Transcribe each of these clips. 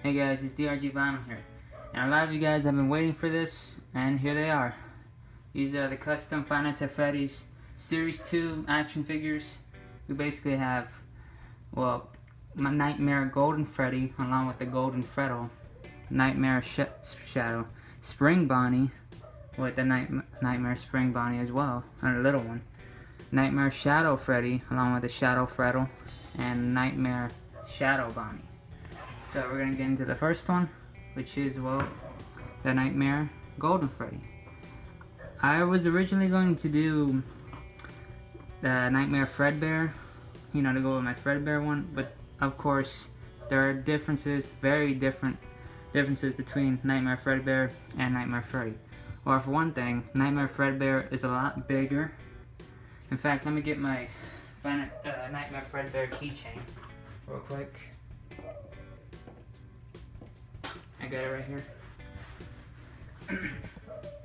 Hey guys, it's DRG here, and a lot of you guys have been waiting for this, and here they are. These are the custom FNAF Freddy's Series 2 action figures. We basically have, well, my Nightmare Golden Freddy along with the Golden Freddo, Nightmare Shadow, Spring Bonnie with the Nightmare Spring Bonnie as well, and a little one. Nightmare Shadow Freddy along with the Shadow Freddo, and Nightmare Shadow Bonnie. So we're going to get into the first one, which is, well, the Nightmare Golden Freddy. I was originally going to do the Nightmare Fredbear, you know, to go with my Fredbear one, but of course there are very different differences between Nightmare Fredbear and Nightmare Freddy. Well, for one thing, Nightmare Fredbear is a lot bigger. In fact, let me get my Nightmare Fredbear keychain real quick. I got it right here.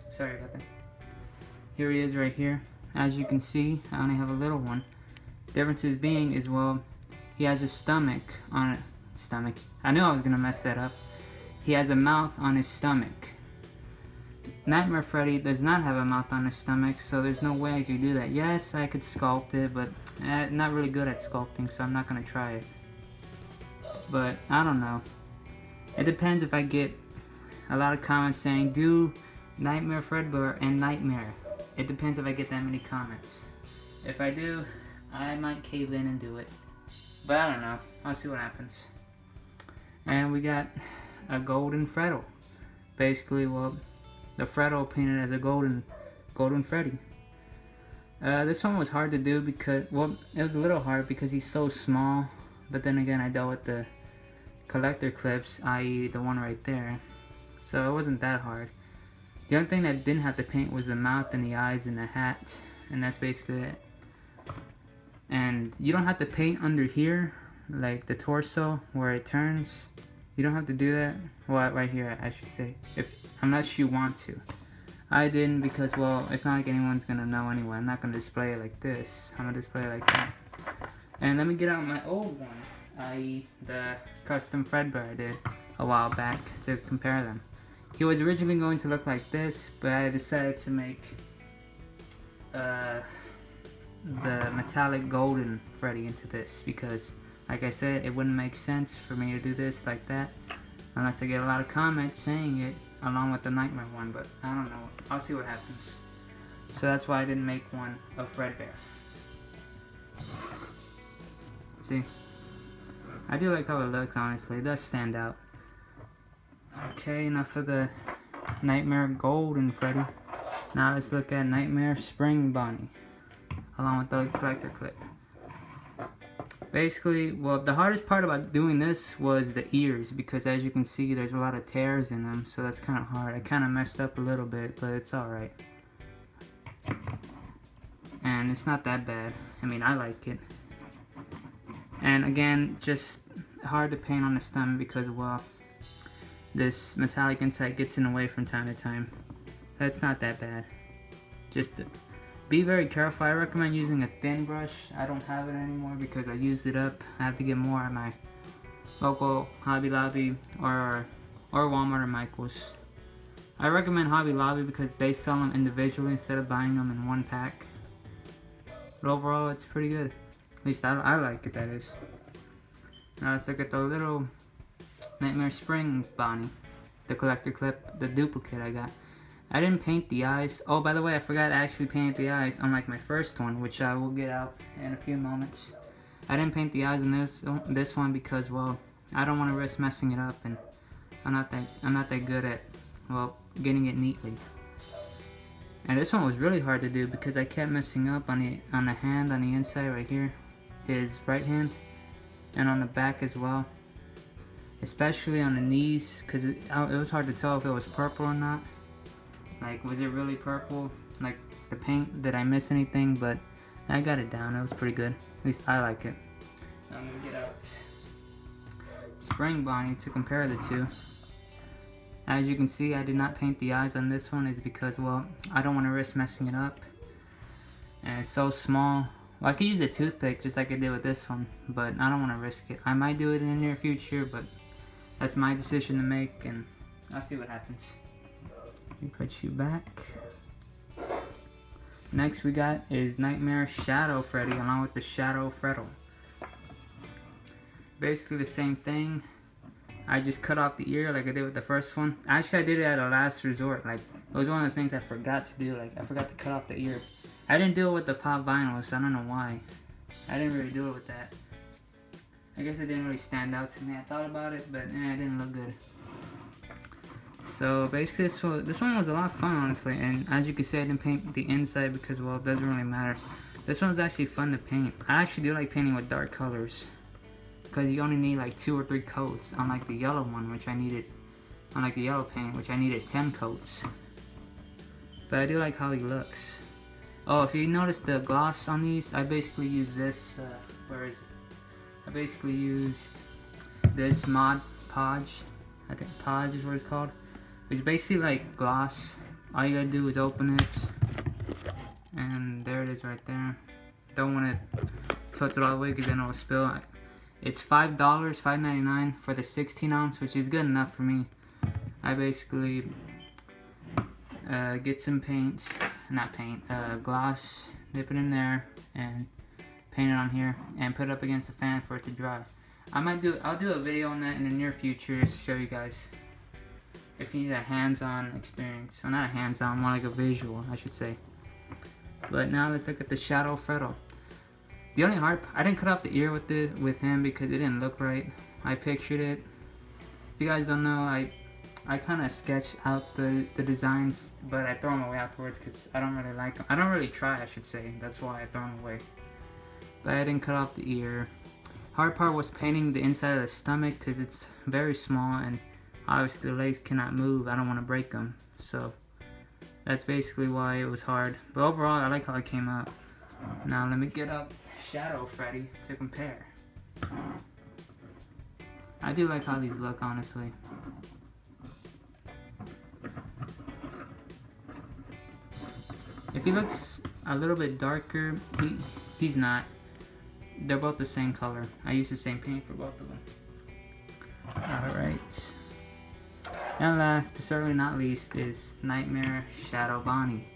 Sorry about that. Here he is right here. As you can see, I only have a little one. Differences being is, well, he has a stomach on it. I knew I was gonna mess that up. He has a mouth on his stomach. Nightmare Freddy does not have a mouth on his stomach, so there's no way I could do that. Yes, I could sculpt it, but I'm not really good at sculpting, so I'm not gonna try it. But I don't know. It depends if I get a lot of comments saying do Nightmare Fredbear and Nightmare. It depends if I get that many comments. If I do, I might cave in and do it. But I don't know. I'll see what happens. And we got a Golden Freddo. Basically, well, the Freddo painted as a golden Freddy. This one was hard to do because, well, it was a little hard because he's so small. But then again, I dealt with the collector clips, i.e. the one right there, so it wasn't that hard. The only thing that didn't have to paint was the mouth and the eyes and the hat, and that's basically it. And you don't have to paint under here, like the torso where it turns. You don't have to do that. Well, right here I should say, unless you want to. I didn't because, well, it's not like anyone's gonna know anyway. I'm not gonna display it like this. I'm gonna display it like that. And let me get out my old one, i.e. the custom Fredbear I did a while back to compare them. He was originally going to look like this, but I decided to make the metallic golden Freddy into this because, like I said, it wouldn't make sense for me to do this like that unless I get a lot of comments saying it along with the Nightmare one, but I don't know. I'll see what happens. So that's why I didn't make one of Fredbear. See? I do like how it looks, honestly. It does stand out. Okay, enough of the Nightmare Golden Freddy. Now let's look at Nightmare Spring Bonnie, along with the collector clip. Basically, well, the hardest part about doing this was the ears, because as you can see, there's a lot of tears in them, so that's kind of hard. I kind of messed up a little bit, but it's alright. And it's not that bad. I mean, I like it. And again, just hard to paint on the stomach because, well, this metallic inside gets in the way from time to time. That's not that bad. Just be very careful. I recommend using a thin brush. I don't have it anymore because I used it up. I have to get more at my local Hobby Lobby or Walmart or Michael's. I recommend Hobby Lobby because they sell them individually instead of buying them in one pack. But overall, it's pretty good. At least I like it, that is. Now let's look at the little Nightmare Spring Bonnie. The collector clip, the duplicate I got. I didn't paint the eyes. Oh, by the way, I forgot to actually paint the eyes, unlike my first one, which I will get out in a few moments. I didn't paint the eyes in this one because, well, I don't want to risk messing it up, and I'm not that good at, well, getting it neatly. And this one was really hard to do because I kept messing up on the hand on the inside right here, his right hand, and on the back as well, especially on the knees, because it was hard to tell if it was purple or not. Like, was it really purple? Like the paint, did I miss anything? But I got it down. It was pretty good. At least I like it. Now I'm gonna get out Spring Bonnie to compare the two. As you can see, I did not paint the eyes on this one, is because, well, I don't want to risk messing it up. And it's so small. Well, I could use a toothpick just like I did with this one, but I don't want to risk it. I might do it in the near future, but that's my decision to make, and I'll see what happens. Let me put you back. Next we got is Nightmare Shadow Freddy along with the Shadow Freddle. Basically the same thing. I just cut off the ear like I did with the first one. Actually, I did it at a last resort. Like, it was one of those things I forgot to do. Like, I forgot to cut off the ear. I didn't do it with the pop vinyl, so I don't know why. I didn't really do it with that. I guess it didn't really stand out to me. I thought about it, but it didn't look good. So basically this one was a lot of fun, honestly, and as you can see I didn't paint the inside because, well, it doesn't really matter. This one's actually fun to paint. I actually do like painting with dark colors because you only need like 2 or 3 coats, unlike the yellow one, which I needed, unlike the yellow paint, which I needed 10 coats. But I do like how he looks. Oh, if you notice the gloss on these, I basically used this, where is it? I basically used this Mod Podge, I think Podge is what it's called. It's basically like gloss. All you gotta do is open it, and there it is right there. Don't want to touch it all the way because then it'll spill. It's $5, $5.99 for the 16 ounce, which is good enough for me. I basically get some paint, not paint, gloss, dip it in there, and paint it on here, and put it up against the fan for it to dry. I'll do a video on that in the near future to show you guys. If you need a hands-on experience, well, not a hands-on, more like a visual, I should say. But now let's look at the Shadow Freddle. The only hard, I didn't cut off the ear with him because it didn't look right. I pictured it. If you guys don't know, I kind of sketch out the designs, but I throw them away afterwards because I don't really like them. I don't really try, I should say. That's why I throw them away. But I didn't cut off the ear. Hard part was painting the inside of the stomach because it's very small and obviously the legs cannot move. I don't want to break them. So that's basically why it was hard. But overall, I like how it came out. Now let me get up Shadow Freddy to compare. I do like how these look, honestly. If he looks a little bit darker, he's not. They're both the same color. I use the same paint for both of them. Alright. And last, but certainly not least, is Nightmare Shadow Bonnie.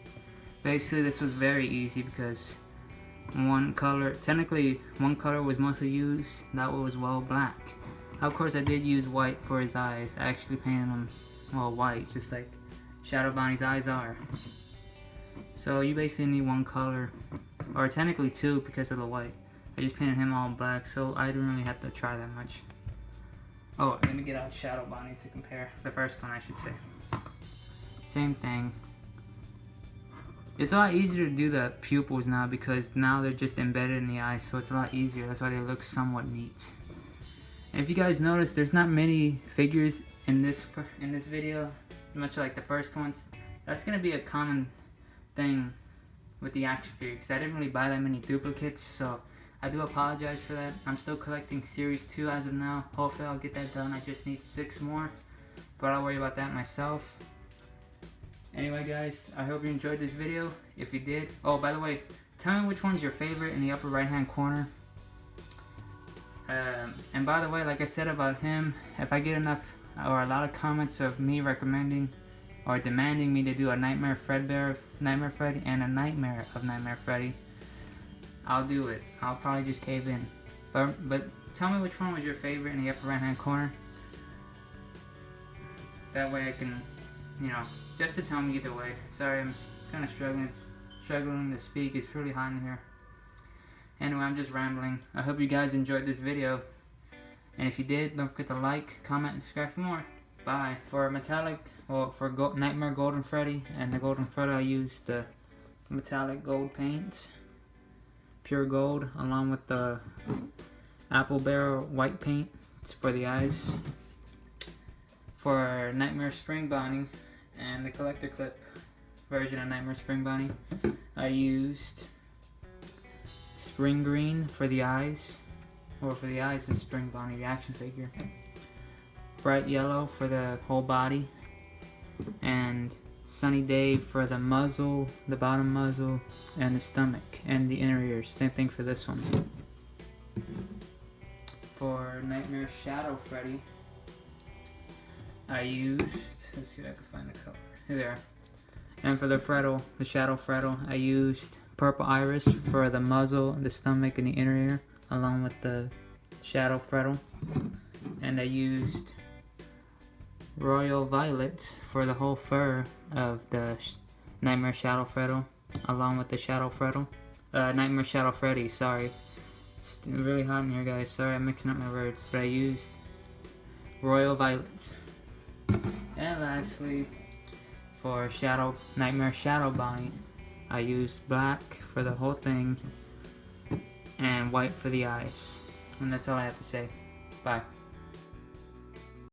Basically, this was very easy because technically one color was mostly used. That one was, well, black. Of course, I did use white for his eyes. I actually painted them, well, white, just like Shadow Bonnie's eyes are. So you basically need one color, or technically 2 because of the white. I just painted him all black, so I didn't really have to try that much. Oh, let me get out Shadow Bonnie to compare. The first one, I should say. Same thing. It's a lot easier to do the pupils now because now they're just embedded in the eye, so it's a lot easier. That's why they look somewhat neat. And if you guys notice, there's not many figures in this video, much like the first ones. That's gonna be a common thing with the action figures. I didn't really buy that many duplicates, so I do apologize for that. I'm still collecting Series 2 as of now. Hopefully I'll get that done. I just need 6 more, but I'll worry about that myself. Anyway guys, I hope you enjoyed this video. If you did, oh, by the way, tell me which one's your favorite in the upper right hand corner. And by the way, like I said about him, if I get enough or a lot of comments of me recommending or demanding me to do a Nightmare Freddy and a Nightmare of Nightmare Freddy, I'll do it. I'll probably just cave in. But tell me which one was your favorite in the upper right hand corner. That way I can, you know, just to tell me either way. Sorry, I'm kind of struggling to speak. It's really hot in here. Anyway, I'm just rambling. I hope you guys enjoyed this video. And if you did, don't forget to like, comment, and subscribe for more. Bye. For metallic, well, for Nightmare Golden Freddy and the Golden Freddy, I used the metallic gold paint. Pure gold, along with the apple barrel white paint for the eyes. For Nightmare Spring Bonnie and the collector clip version of Nightmare Spring Bonnie, I used Spring Green for the eyes, or for the eyes of Spring Bonnie, the action figure. Bright Yellow for the whole body, and Sunny Day for the muzzle, the bottom muzzle, and the stomach, and the inner ears. Same thing for this one. For Nightmare Shadow Freddy, I used, let's see if I can find the color. Here they are. And for the Freddy, the Shadow Freddy, I used Purple Iris for the muzzle, the stomach, and the inner ear, along with the Shadow Freddy. And I used Royal Violet for the whole fur of the Nightmare Shadow Freddy, along with the Shadow Freddy. Nightmare Shadow Freddy, sorry. It's really hot in here, guys. Sorry, I'm mixing up my words. But I used Royal Violet. And lastly, for Nightmare Shadow Body, I used black for the whole thing and white for the eyes. And that's all I have to say. Bye.